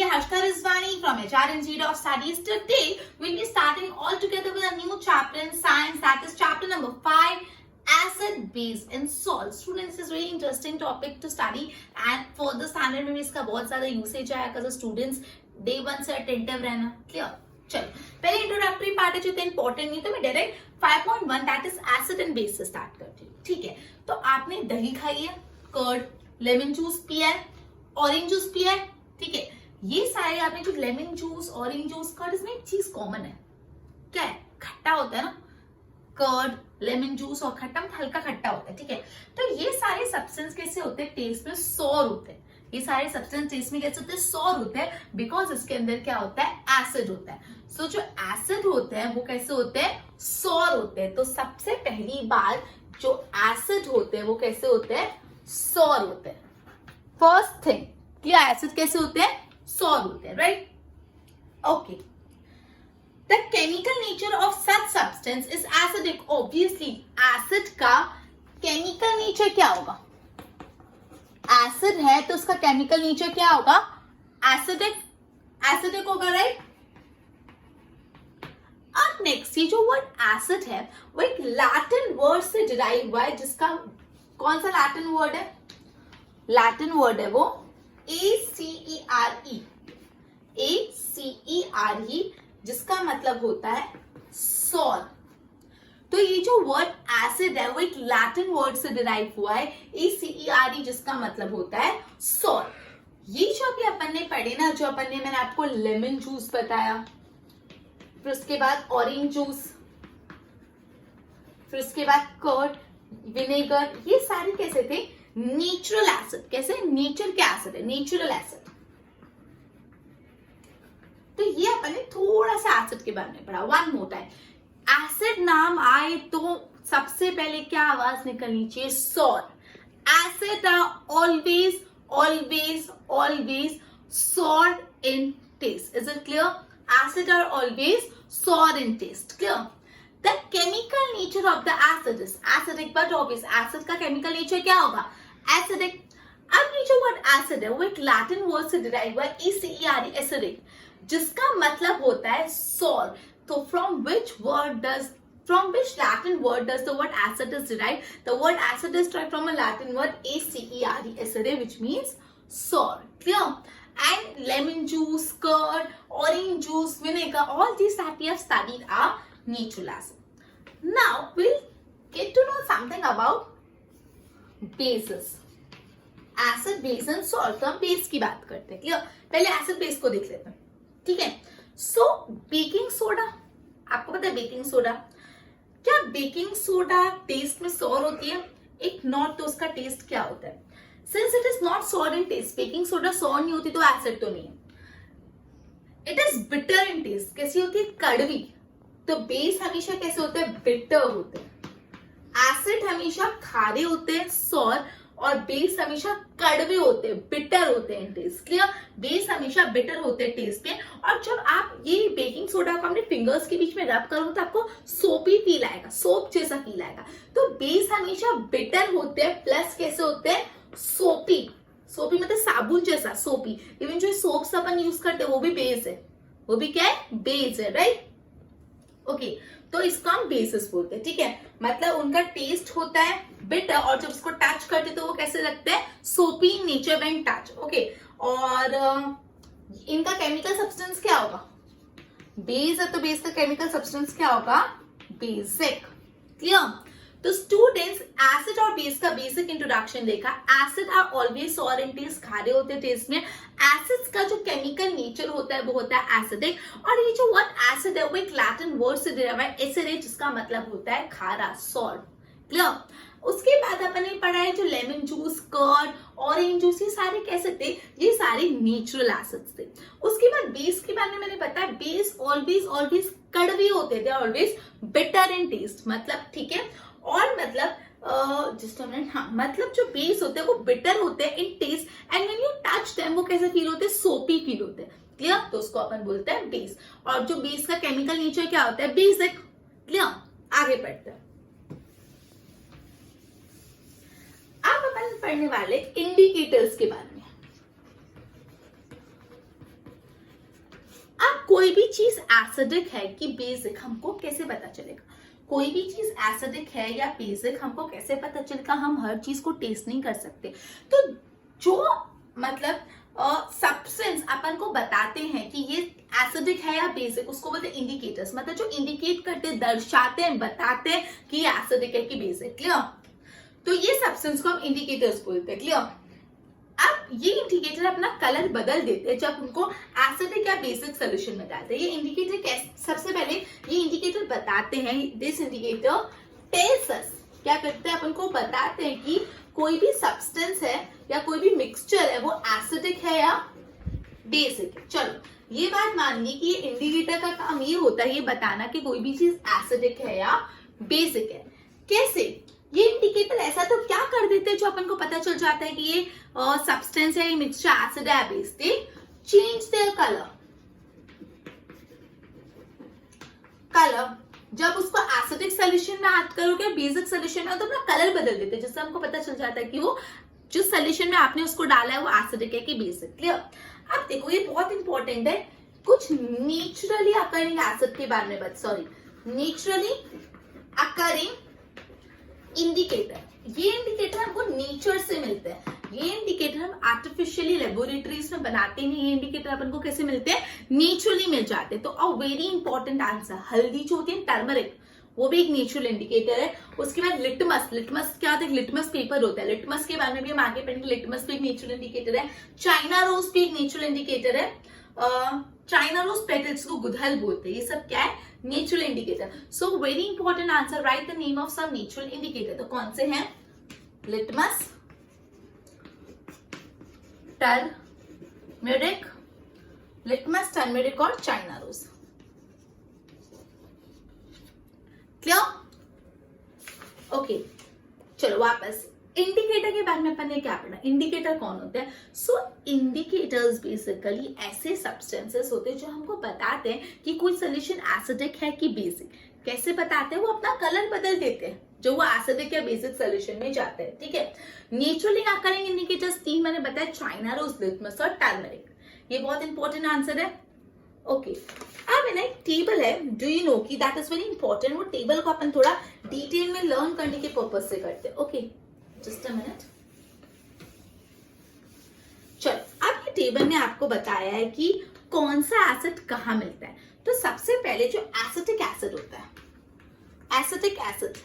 Dear Harshita Rizvani from HR Institute of Studies. Today we'll be starting all together with a new chapter in science, that is chapter number 5, acid, base and salt. Students, this is very interesting topic to study and for the standard में भी इसका बहुत ज़्यादा usage आएगा. So students day 1 से attentive रहना. Clear? चलो पहले इंट्रोडक्टरी पार्ट है जो इतना इंपॉर्टेंट नहीं, तो मैं direct 5.1 that is acid and base से स्टार्ट करती हूँ. ठीक है, तो आपने दही खाई है, कर्ड, लेमन जूस पिया है, ऑरेंज जूस पिया है. ठीक है, ये सारे आपने जो lemon juice, orange juice, curd, इसमें एक चीज कॉमन है. क्या है? खट्टा होता है ना. कर्ड, लेमन जूस और खट्टा में हल्का खट्टा होता है. ठीक है, तो ये सारे सब्सटेंस कैसे होते हैं? टेस्ट में सॉर होते हैं. ये सारे सब्सटेंस टेस्ट में कैसे होते हैं? सॉर होते हैं, बिकॉज इसके अंदर क्या होता है? एसिड होता है. सो जो एसिड होते हैं वो कैसे होते हैं? सॉर होते हैं. तो सबसे पहली बार जो एसिड होते हैं वो कैसे होते हैं? सॉर होते हैं. फर्स्ट थिंग, क्या एसिड कैसे होते हैं? सॉर होते हैं, right? Okay. The chemical nature of such substance is acidic. Obviously acid का केमिकल नेचर क्या होगा? एसिड है तो उसका केमिकल नेचर क्या होगा? एसिडिक. एसिडिक होगा, राइट? अब नेक्स्ट, ये जो वर्ड एसिड है वो एक लैटिन वर्ड से डिराइव हुआ है, जिसका कौन सा लैटिन वर्ड है? लैटिन वर्ड है वो ACERE. ACERE, जिसका मतलब होता है सॉर. तो ये जो वर्ड एसिड है वो एक लैटिन वर्ड से डिराइव हुआ है, ACERE, जिसका मतलब होता है सॉर. ये जो अभी अपन ने पढ़े ना, जो अपन ने, मैंने आपको लेमन जूस बताया, फिर उसके बाद ऑरेंज जूस, फिर उसके बाद कर्ड, विनेगर, ये सारे कैसे थे? Natural acid. कैसे? नेचर के एसिड है, नेचुरल एसिड. तो ये अपन ने थोड़ा सा एसिड के बारे में पढ़ा. वन मोर टाइम, एसिड नाम आए तो सबसे पहले क्या आवाज निकलनी चाहिए? Sour. Acid are always always always sour in taste. Is it clear? Acid are always sour in taste. Clear? The chemical nature of the acid is acidic, but obvious acid का chemical nature क्या होगा? Acidic. अब ये जो word acid है वो एक Latin word से derive हुआ है, ACERE, acidic, जिसका मतलब होता है sour. तो from which Latin word does the word acid is derived? The word acid is derived from a Latin word ACERE, acere, which means sour. Clear? And lemon juice, curd, orange juice, vinegar, all these that we have studied are natural acid. Now we'll get to know something about bases. Acid, base and salt. तो हम base की बात करते हैं. Clear? पहले acid base को देख लेते हैं. ठीक है, सो बेकिंग सोडा, आपको पता है बेकिंग सोडा? क्या बेकिंग सोडा टेस्ट में सॉर होती है? एक नॉट, तो उसका टेस्ट क्या होता है? Since it is not sour in taste, baking soda sour नहीं होती तो एसिड तो नहीं है. It is bitter in taste. कैसी होती है? कड़वी. तो बेस हमेशा कैसे होते हैं? बिटर होते हैं. एसिड हमेशा खारे होते हैं, सॉर, और बेस हमेशा कड़वे होते हैं, बिटर होते हैं इन टेस्ट. क्लियर? बेस हमेशा बिटर होते हैं टेस्ट पे. और जब आप ये बेकिंग सोडा को अपने फिंगर्स के बीच में रब करोगे तो आपको सोपी फील आएगा, सोप जैसा फील आएगा. तो बेस हमेशा बिटर होते हैं, प्लस कैसे होते हैं? सोपी. सोपी मतलब साबुन जैसा, सोपी. इवन जो सोप्स अपन यूज करते हैं वो भी बेस है. वो भी क्या है? बेस है, राइट? ओके, तो इसको हम बेसिस बोलते हैं. ठीक है, मतलब उनका टेस्ट होता है बिटर, और जब उसको टच करते तो वो कैसे लगता है? सोपी नेचर व्हेन टच. ओके, और इनका केमिकल सब्सटेंस क्या होगा? बेस है तो बेस का केमिकल सब्सटेंस क्या होगा? बेसिक. क्लियर? तो स्टूडेंट्स, एसिड और बेस का बेसिक इंट्रोडक्शन देखा. Acid are always sour in taste, खारे होते हैं टेस्ट में. एसिड्स का जो केमिकल नेचर होता है वो होता है एसिडिक. और ये जो वर्ड एसिड है वो एक लैटिन वर्ड से डिराइव है, एसिडे, जिसका मतलब होता है खारा, सॉल्ट. क्लियर? उसके बाद अपन ने पढ़ा है जो lemon juice, curd, orange juice, ये सारे कैसे थे? ये सारे नेचुरल एसिड्स थे. उसके बाद बेस के बारे में मैंने बताया, बेस ऑलवेज ऑलवेज कड़वे होते थे, ऑलवेज बिटर इन टेस्ट. मतलब ठीक है, और मतलब जस्ट मिनट, हाँ, मतलब जो बेस होते हैं वो बिटर होते हैं in taste, and when you touch them वो कैसे फील होते हैं? सोपी फील होते हैं. क्लियर? तो उसको अपन बोलते हैं बेस. और जो बेस का केमिकल नेचर क्या होता है? बेसिक. क्लियर? आगे बढ़ते हैं. अब अपन पढ़ने वाले इंडिकेटर्स के बारे में. कोई भी चीज एसिडिक है कि बेसिक हमको कैसे पता चलेगा? कोई भी चीज एसिडिक है या बेसिक हमको कैसे पता चलेगा? हम हर चीज को टेस्ट नहीं कर सकते। तो जो मतलब सब्सटेंस अपन को बताते हैं कि ये एसिडिक है या बेसिक, उसको बोलते हैं इंडिकेटर्स। मतलब जो इंडिकेट करते, दर्शाते हैं, बताते हैं कि ये एसिडिक है कि बेसिक। क्लियर? तो ये सब्सटेंस को हम इंडिकेटर्स बोलते हैं। क्लियर? अब ये इंडिकेटर अपना कलर बदल देते हैं जब उनको एसिडिक या बेसिक सोल्यूशन में डालते हैं। ये इंडिकेटर सबसे पहले ये इंडिकेटर बताते हैं, दिस इंडिकेटर टेल्स अस, क्या करते हैं, अपन को बताते हैं कि कोई भी सब्सटेंस है या कोई भी मिक्सचर है वो एसिडिक है या बेसिक है। चलो ये बात मान ली कि ये इंडिकेटर का काम ये होता है ये बताना कि कोई भी चीज एसिडिक है या बेसिक है। कैसे? ये इंडिकेटर ऐसा तो क्या कर देते हैं जो अपन को पता चल जाता है कि ये सब्सटेंस है, ये मिक्सचर एसिड है base, they change their colour. जब उसको एसिडिक सोल्यूशन में ऐड करोगे, बेसिक सोल्यूशन में, तो अपना कलर बदल देते हैं, जिससे हमको पता चल जाता है कि वो जो सोल्यूशन में आपने उसको डाला है वो एसिडिक है कि बेसिक। क्लियर? अब देखो ये बहुत इंपॉर्टेंट है, कुछ नेचुरली अकरिंग एसिड के बारे में नेचुरली अकरिंग इंडिकेटर। ये इंडिकेटर हमको नेचर से मिलते हैं। ये इंडिकेटर हम आर्टिफिशियली लेबोरेटरीज में बनाते नहीं, ये इंडिकेटर अपन को कैसे मिलते हैं? नेचुरली मिल जाते हैं। तो अ वेरी इंपॉर्टेंट आंसर, हल्दी जो होती है टर्मरिक, वो भी एक नेचुरल इंडिकेटर है। उसके बाद लिटमस, लिटमस क्या होता है? लिटमस पेपर होता है। लिटमस के बारे में भी हम आगे पढ़ेंगे। लिटमस भी एक नेचुरल इंडिकेटर है। चाइना रोज भी एक नेचुरल इंडिकेटर है। चाइना रोज पेटल्स को गुड़हल बोलते हैं। ये सब क्या है? Natural indicator. So very important answer, write the name of some natural indicator. तो कौन से हैं? लिटमस, टर्मेरिक, लिटमस, टर्मेरिक और चाइना रोज। क्लियर? ओके, चलो वापस इंडिकेटर के बारे में अपन ने क्या पढ़ा? इंडिकेटर कौन होते हैं? सो इंडिकेटर्स बेसिकली ऐसे सब्सटेंसेस होते हैं जो हमको बताते हैं कि कोई सोल्यूशन एसिडिक है कि बेसिक। कैसे बताते हैं? वो अपना कलर बदल देते हैं जो वो एसिडिक या बेसिक सोल्यूशन में जाते हैं। ठीक है? नेचुरली अकरिंग इंडिकेटर्स 3 मैंने बताया, चाइना रोज, लिटमस और टर्मरिक। ये बहुत इंपॉर्टेंट आंसर है। ओके, अब है ना एक टेबल है, डू यू नो कि दैट इज वेरी इंपॉर्टेंट। वो टेबल को अपन थोड़ा डिटेल में लर्न करने के पर्पज से करते हैं। Okay, just a minute. चलो अब ये टेबल में आपको बताया है कि कौन सा एसिड कहाँ मिलता है। तो सबसे पहले जो एसिटिक एसिड होता है, एसिटिक एसिड,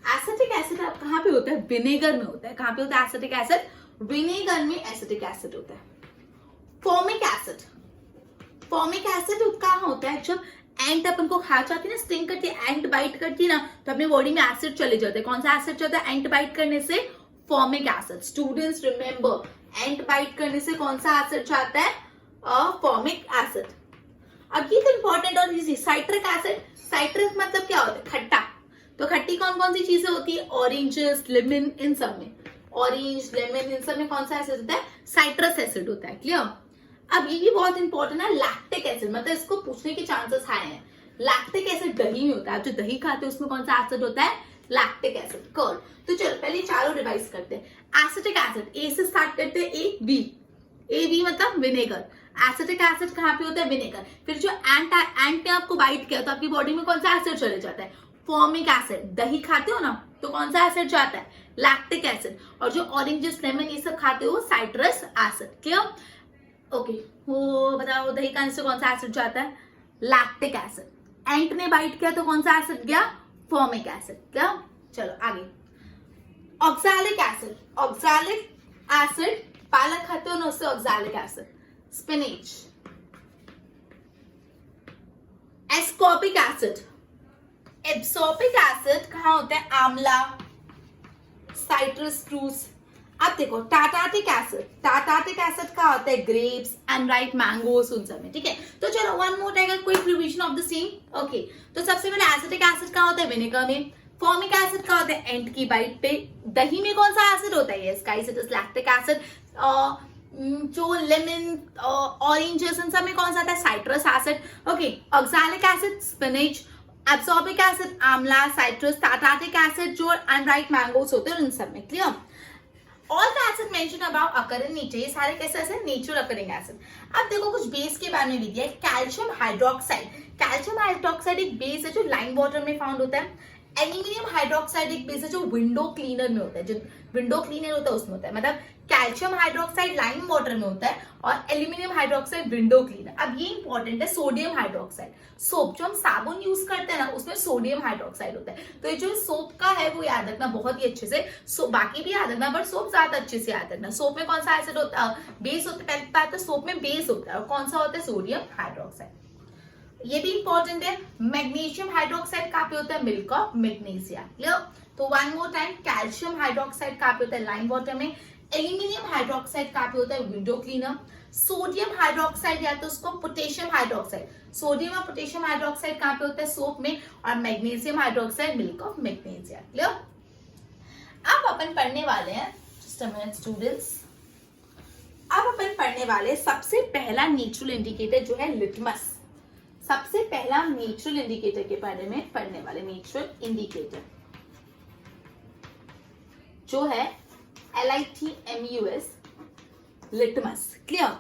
एसिटिक एसिड कहाँ पे होता है? विनेगर में होता है। कहाँ पे होता है एसिटिक एसिड? विनेगर में एसिटिक एसिड होता है। फॉर्मिक एसिड, फॉर्मिक एसिड कहाँ होता है? जब एंट अपन को खा जाती है ना, स्टिंग करती है, एंट बाइट करती है ना, तो अपने बॉडी में एसिड चले जाते हैं। कौन सा एसिड जाता है एंट बाइट करने से? Formic acid. स्टूडेंट्स रिमेंबर, एंट बाइट करने से कौन सा एसिड जाता है? Formic acid. अब ये तो इंपॉर्टेंट और इजी, साइट्रिक एसिड। साइट्रिक मतलब क्या होता है? खट्टा। तो खट्टी कौन कौन सी चीजें होती है? ऑरेंजेस, लेमन, इन सब में, ऑरेंज, लेमन, इन सब में कौन सा एसिड होता है? साइट्रस एसिड होता है। क्लियर? अब ये भी बहुत इंपॉर्टेंट है, लैक्टिक एसिड। मतलब इसको पूछने के चांसेस हाई हैं। लैक्टिक एसिड दही में होता है। आप जो दही खाते हैं उसमें कौन सा एसिड होता है? Lactic acid. कर्ड। तो चलो पहले चारों रिवाइज करते हैं। एसिटिक एसिड, ए से स्टार्ट करते हैं, ए बी। ए बी मतलब विनेगर। एसिटिक एसिड कहाँ पे होता है? विनेगर। फिर जो एंट ने आपको बाइट किया तो आपकी बॉडी में कौन सा एसिड चले जाता है? Formic acid. दही खाते हो ना तो कौन सा एसिड जाता है? Lactic acid. और जो ऑरेंजेस, लेमन ये सब खाते हो साइट्रस एसिड। क्लियर? ओके, वो बताओ दही खाने से कौन सा एसिड जाता है? Lactic acid. एंट ने बाइट किया तो कौन सा एसिड गया? Formic acid. क्या? चलो आगे। ऑक्सैलिक एसिड, ऑक्सैलिक एसिड पालक खाते हो ना, उससे oxalic acid. Spinach. Ascorbic acid, ascorbic acid कहाँ होता है? आंवला, साइट्रस फ्रूट्स। अब देखो टाटाटिक एसिड, टाटाटिक एसिड का होता है? ग्रेप्स, अनराइप मैंगोस, उन सब में। ठीक है? तो चलो one more time quick revision of the same. Okay, तो सबसे पहले एसिटिक एसिड का होता है? विनेगर में। फॉर्मिक एसिड का होता है? एंट की बाइट पे। दही में कौन सा एसिड होता है? Yes guys, it is lactic acid. जो लेमन, ऑरेंजेस, इन सब में कौन सा आता है? Citrus acid. Okay, oxalic acid spinach, ascorbic acid आंवला, साइट्रस, टाटाटिक एसिड जो अनराइप मैंगोस होते हैं उन सब में। Clear? All the acid mention about occur in nature, ये सारे कैसे ऐसे नेचुरल अकरिंग एसिड। अब देखो कुछ बेस के बारे में भी दिया है। कैल्शियम हाइड्रोक्साइड, कैल्शियम हाइड्रोक्साइड एक बेस है जो लाइम वाटर में फाउंड होता है। एल्यूमिनियम हाइड्रोक्साइड एक बेस है जो विंडो क्लीनर में होता है, जो विंडो क्लीनर होता है उसमें होता है। मतलब कैल्शियम हाइड्रोक्साइड लाइम वाटर में होता है और एल्यूमिनियम हाइड्रोक्साइड विंडो क्लीनर। अब ये इंपॉर्टेंट है, सोडियम हाइड्रोक्साइड, सोप जो हम साबुन यूज करते हैं ना उसमें सोडियम हाइड्रोक्साइड होता है। तो ये जो सोप का है वो याद रखना बहुत ही अच्छे से, बाकी भी याद रखना बट सोप ज्यादा अच्छे से याद रखना। सोप में कौन सा एसिड होता है, बेस होता है। पहले बात तो सोप में बेस होता है और कौन सा होता है, सोडियम हाइड्रोक्साइड। ये भी इंपॉर्टेंट है। मैग्नीशियम हाइड्रोक्साइड कहाँ पे होता है, मिल्क ऑफ मैग्नीशिया। क्लियर। तो one more time, calcium hydroxide कहाँ पे होता है, लाइम वाटर में। एल्यूमिनियम हाइड्रोक्साइड कहाँ पे होता है, विंडो क्लीनर। सोडियम हाइड्रोक्साइड या तो उसको पोटेशियम हाइड्रोक्साइड, सोडियम और पोटेशियम हाइड्रोक्साइड कहाँ पे होता है, सोप में। और magnesium hydroxide milk of magnesia. Clear. अब अपन पढ़ने वाले हैं, जस्ट अ मिनट स्टूडेंट्स, अब अपन पढ़ने वाले सबसे पहला नेचुरल इंडिकेटर जो है लिटमस। सबसे पहला नेचुरल इंडिकेटर के बारे में पढ़ने वाले, नेचुरल इंडिकेटर जो है LITMUS, litmus. Clear.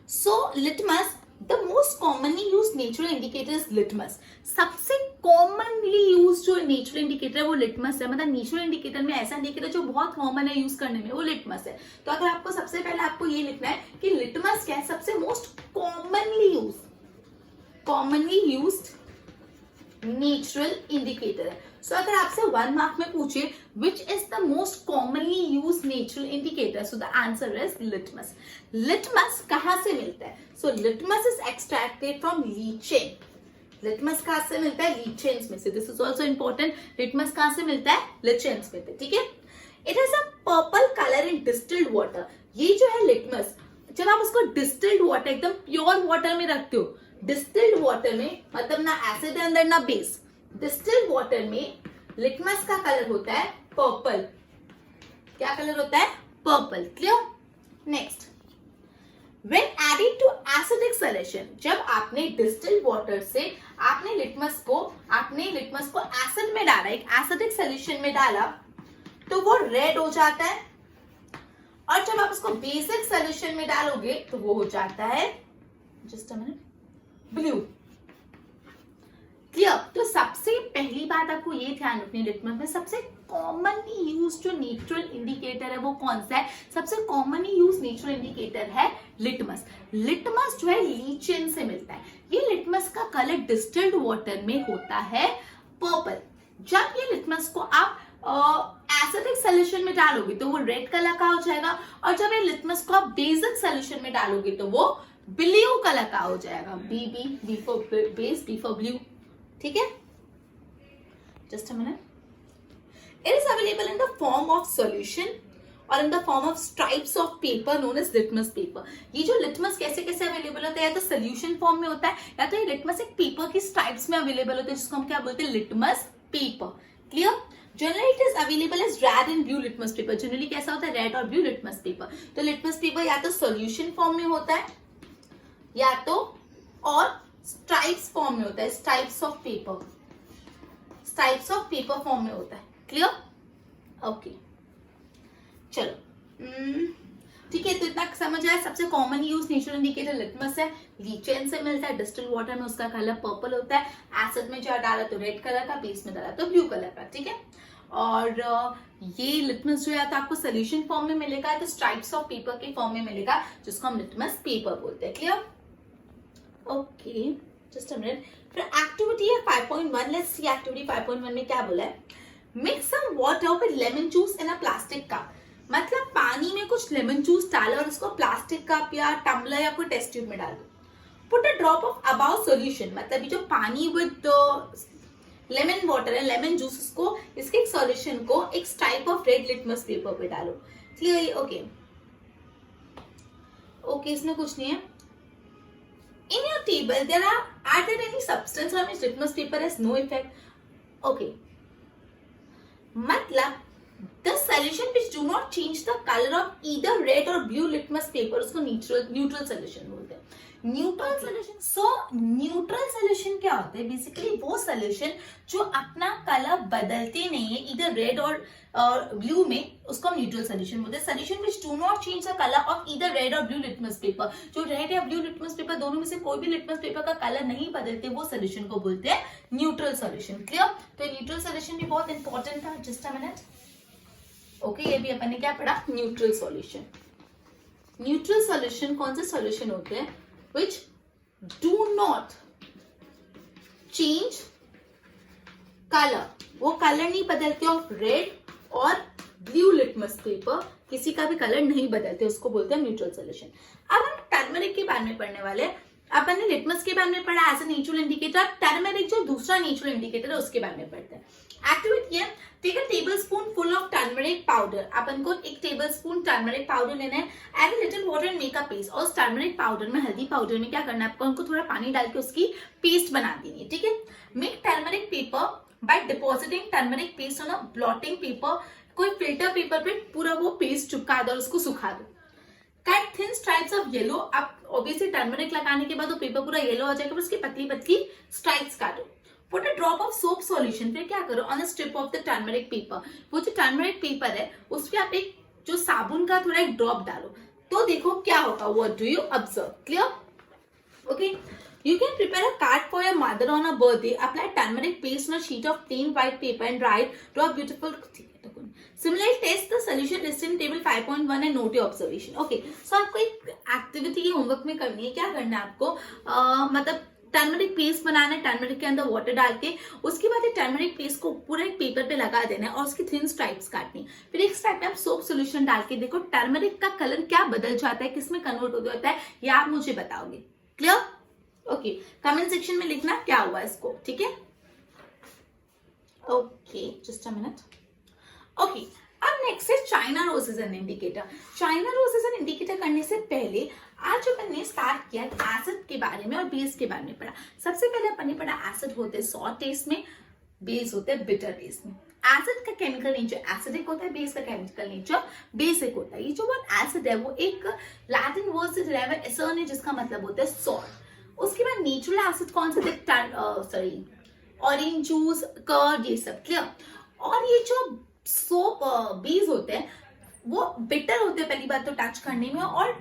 So litmus, the most commonly use natural indicator is litmus. सबसे कॉमनली यूज जो नेचुरल इंडिकेटर है वो लिटमस है। मतलब नेचुरल इंडिकेटर में ऐसा इंडिकेटर जो बहुत कॉमन है यूज करने में, वो लिटमस है। तो अगर आपको सबसे पहले आपको ये लिखना है कि लिटमस क्या है, सबसे most commonly used natural indicator है। सो अगर आपसे 1 मार्क में पूछे which is the most commonly use natural indicator, so the answer is litmus. Litmus कहां से मिलता है, so litmus is extracted from lichen. Litmus कहां से मिलता है, लीचेन्स में से। This is also important, litmus कहां से मिलता है, लीचेन्स में से। ठीक है। It has a purple colour in distilled water. ये जो है लिटमस, जब आप उसको डिस्टिल्ड वाटर, एकदम प्योर वाटर में रखते हो, डिस्टिल्ड वाटर में मतलब ना एसिड है अंदर ना बेस, डिस्टिल्ड वाटर में लिटमस का कलर होता है पर्पल। क्या कलर होता है, purple. Clear. Next, when added to acidic solution, जब आपने डिस्टिल्ड वाटर से आपने लिटमस को एसिड में डाला, एक एसिडिक सॉल्यूशन में डाला, तो वो रेड हो जाता है। और जब आप उसको बेसिक सॉल्यूशन में डालोगे तो वो हो जाता है, just a minute, blue. Clear. तो सबसे पहली बात आपको ये ध्यान रखनी है, लिटमस में सबसे कॉमनली यूज जो नेचुरल इंडिकेटर है वो कौन सा है, सबसे कॉमनली यूज नेचुरल इंडिकेटर है लिटमस। लिटमस जो है लीचेन से मिलता है। ये लिटमस का कलर डिस्टिल्ड वाटर में होता है पर्पल। जब ये लिटमस को आप एसिडिक सॉल्यूशन में डालोगे तो वो रेड कलर का हो जाएगा, और जब ये लिटमस को आप बेसिक सॉल्यूशन में डालोगे तो वो ब्लू कलर का हो जाएगा। B for base, B for blue. ठीक है। Just a minute. It is available in the form of solution और in the form of stripes of paper known as litmus paper. ये जो लिटमस कैसे कैसे अवेलेबल होता है, या तो सोल्यूशन फॉर्म में होता है, या तो ये लिटमस एक पेपर की स्ट्राइप्स में अवेलेबल होता है, जिसको हम क्या बोलते हैं, litmus paper. Clear. Generally it is available as red and blue litmus paper. Generally कैसा होता है, रेड और ब्लू लिटमस पेपर। तो लिटमस पेपर या तो सोल्यूशन फॉर्म में होता है या तो और स्ट्राइप्स फॉर्म में होता है, स्ट्राइप्स ऑफ पेपर फॉर्म में होता है। क्लियर। ओके, चलो ठीक है। तो इतना समझ आया। सबसे common use natural indicator litmus है, लीचेन से मिलता है, डिस्टिल्ड वाटर में उसका कलर पर्पल होता है, एसिड में जो डाला तो रेड कलर का, बेस में डाला तो ब्लू कलर का। ठीक है। और ये लिटमस जो है तो आपको सोल्यूशन फॉर्म में मिलेगा, तो स्ट्राइप्स ऑफ पेपर के फॉर्म में मिलेगा, जिसको हम लिटमस पेपर बोलते हैं। Clear. Okay, just a minute. फिर एक्टिविटी है 5.1। लेट्स सी एक्टिविटी 5.1 में क्या बोला है। Mix some water with lemon juice in a plastic cup. मतलब पानी में कुछ लेमन जूस डालो और उसको प्लास्टिक कप या टम्बलर या कोई टेस्ट ट्यूब में डाल दो। Put a drop of about solution, मतलब ये जो पानी विद लेमन वाटर है, लेमन जूस, उसको इसके एक सॉल्यूशन को एक stripe of red litmus paper पे डालो। क्लियर। ओके ओके, इसमें कुछ नहीं है। In your table, are there any substance on which litmus paper has no effect? Okay. मतलब The solution which do not change the color of either red or blue litmus paper उसको neutral solution बोलते हैं. Neutral solution. So neutral solution क्या होते हैं? Basically वो solution जो अपना कलर बदलते नहीं है इधर रेड और ब्लू में, उसको हम न्यूट्रल सोल्यूशन बोलते हैं. Solution which do not change the colour of either red और ब्लू लिटमस पेपर, जो रेड या ब्लू लिटमस पेपर दोनों में से कोई भी लिटमस पेपर का कलर नहीं बदलते, वो सोल्यूशन को बोलते हैं न्यूट्रल सोल्यूशन. क्लियर? तो न्यूट्रल सोल्यूशन भी बहुत इंपॉर्टेंट था. Just a minute. ओके, ये भी अपन ने क्या पढ़ा? Neutral solution. न्यूट्रल सोल्यूशन कौन से सोल्यूशन होते हैं? which do not change color, वो कलर नहीं बदलते ऑफ रेड और ब्लू लिटमस पेपर, किसी का भी कलर नहीं बदलते, उसको बोलते हैं न्यूट्रल सोल्यूशन. अब हम टर्मरिक के बारे में पढ़ने वाले. अपन ने लिटमस के बारे में पढ़ा as a natural indicator. Turmeric जो दूसरा नेचुरल इंडिकेटर है उसके बारे में पढ़ते हैं. एक्टिविटी है, take a tablespoon full of turmeric powder. अपन को एक टेबलस्पून टर्मरिक पाउडर लेना है. Add a little water and make a paste. और टर्मरिक पाउडर में, हल्दी पाउडर में क्या करना है आपको? उनको थोड़ा पानी डाल के उसकी पेस्ट बना देनी है. ठीक है? Make turmeric paper by depositing turmeric paste on a blotting paper. कोई फिल्टर पेपर पे पूरा वो पेस्ट चिपका दो और उसको सुखा दो. Cut thin stripes of yellow. अब ऑब्वियसली टर्मरिक लगाने के बाद वो पेपर पूरा येलो हो जाएगा, पर उसकी पतली पतली स्ट्राइप्स काटो. Put a drop of soap solution. फिर क्या करो? On a strip of the turmeric paper. वो जो टर्मरिक पेपर है उस पर आप एक जो साबुन का थोड़ा एक ड्रॉप डालो, तो देखो क्या होगा. What do you observe? Clear? Okay. You can prepare a card for your mother on her birthday. Apply turmeric paste on a sheet of plain white paper and draw it to a beautiful. Similarly, test the solution listed in table 5.1 and note your observation. Okay. So आपको एक activity की homework में करनी है. क्या करना है आपको? मतलब टर्मरिक पेस्ट बनाना है, टर्मरिक के अंदर वाटर डाल के. उसके बाद टर्मरिक पेस्ट को पूरा एक पेपर पे लगा देना है और उसकी थिन स्ट्राइप्स काटनी. फिर एक स्ट्राइप में आप सोप सोल्यूशन डाल के देखो टर्मरिक का कलर क्या बदल जाता है, किसमें कन्वर्ट हो जाता है, ये आप मुझे बताओगे. क्लियर? ओके. कमेंट सेक्शन में लिखना क्या हुआ इसको. ठीक है? Okay, just a minute. Okay, अब नेक्स्ट है China rose is an indicator. China rose is an indicator करने से पहले आज अपन ने स्टार्ट किया एसिड के बारे में और बेस के बारे में पढ़ा. सबसे पहले अपन ने पढ़ा एसिड होते हैं सॉर टेस्ट में, बेस होते हैं बिटर टेस्ट में. एसिड का केमिकल नेचर एसिडिक होता है, बेस का केमिकल नेचर बेसिक होता है. ये जो वर्ड एसिड है वो एक लैटिन वर्ड से डिराइव है, एसर्न है, जिसका मतलब होता है सॉर. उसके बाद नेचुरल एसिड कौन से थे? ऑरेंज जूस, कर्ड, ये सब. क्लियर? और ये जो सोप बेस होते हैं वो बिटर होते हैं पहली बात तो टच करने में, और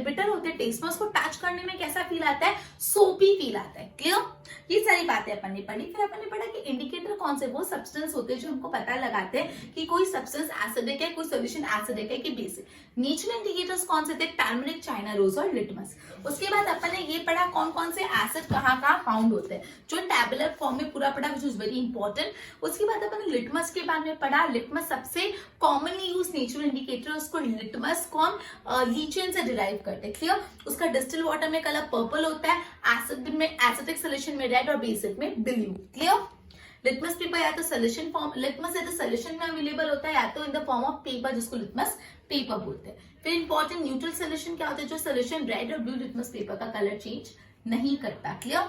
बिटर होते हैं टेस्ट में. उसको टच करने में कैसा फील आता है? सोपी फील आता है. क्लियर? ये सारी बातें अपन ने पढ़ी. फिर अपन ने पढ़ा कि इंडिकेटर कौन से वो सब्सटेंस होते हैं जो हमको पता लगाते हैं कि कोई सब्सटेंस एसिडिक है, कोई सोल्यूशन एसिडिक है कि बेसिक. नेचुरल इंडिकेटर्स कौन से थे? टर्मरिक, चाइना रोज और लिटमस. उसके बाद अपन ने ये पढ़ा कौन कौन से एसिड कहाँ फाउंड होते हैं, जो टैबुलर फॉर्म में पूरा पढ़ा, विच इज वेरी इंपॉर्टेंट. उसके बाद अपन ने लिटमस के बारे में पढ़ा. लिटमस सबसे कॉमनली यूज नेचुरल इंडिकेटर. उसको लिटमस को हम लीचेन से डिराइव करते हैं. क्लियर? उसका डिस्टिल वाटर में कलर पर्पल होता है, एसिड में एसिडिक सोल्यूशन में रेड और बेसिक में ब्लू. क्लियर? लिटमस पेपर या तो सोल्यूशन फॉर्म, लिटमस या तो सोल्यूशन में अवेलेबल होता है या तो इन द फॉर्म ऑफ पेपर, जिसको लिटमस पेपर बोलते हैं. फिर इंपॉर्टेंट न्यूट्रल सोल्यूशन क्या होता है? जो सोल्यूशन रेड और ब्लू लिटमस पेपर का कलर चेंज नहीं करता. Clear?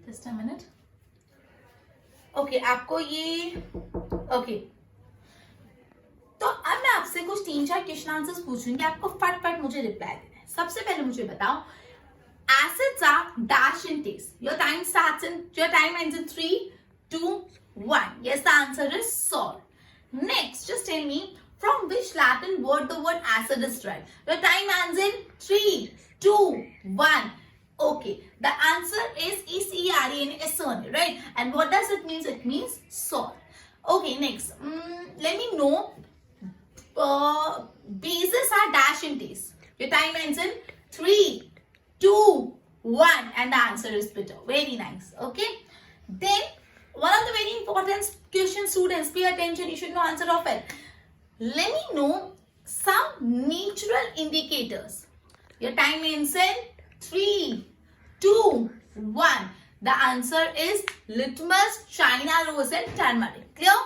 Just a minute. Okay, आपको ये ओके. तो अब मैं आपसे कुछ 3-4 क्वेश्चन आंसर्स पूछूंगी, आपको फटाफट मुझे रिप्लाई देना है. सबसे पहले मुझे बताओ, acids are dash in taste. Your time ends in 3, 2, 1. Yes, the answer is sour. Next, just tell me from which Latin word the word acid is derived. Your time ends in 3, 2, 1. Okay, the answer is ECRE, Essone, right? And what does it mean? It means sour. Okay, next, let me know. Bases are dash in taste. Your time ends in 3, 2, 1, and the answer is bitter. Very nice. Okay. Then one of the very important questions, students, pay attention. You should know answer of it. Let me know some natural indicators. Your time ends in 3, 2, 1. The answer is litmus, China rose, and turmeric. Clear?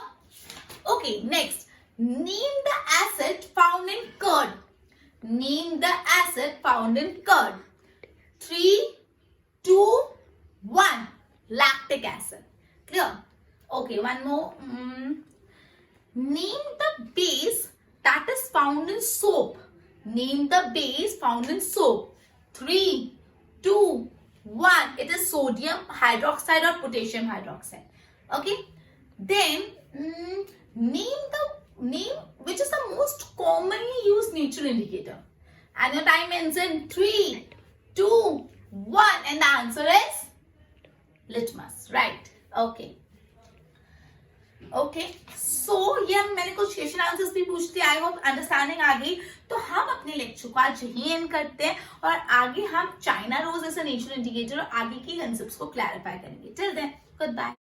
Okay. Next. Name the acid found in curd. Name the acid found in curd. 3, 2, 1. Lactic acid. Clear? Okay, one more. Name the base that is found in soap. Name the base found in soap. 3, 2, 1. It is sodium hydroxide or potassium hydroxide. Okay. Then name which is the most commonly used nature indicator. And your time ends in 3, 2, 1. And the answer is litmus. Right. Okay. Okay so ये मैंने कुछ question answers भी पूछ दिए. I hope understanding आ गई. तो हम अपने लेक्चर को आज यही एंड करते हैं और आगे हम China rose as a nature indicator और आगे की कंसेप्ट्स को क्लैरिफाई करेंगे. Till then good bye.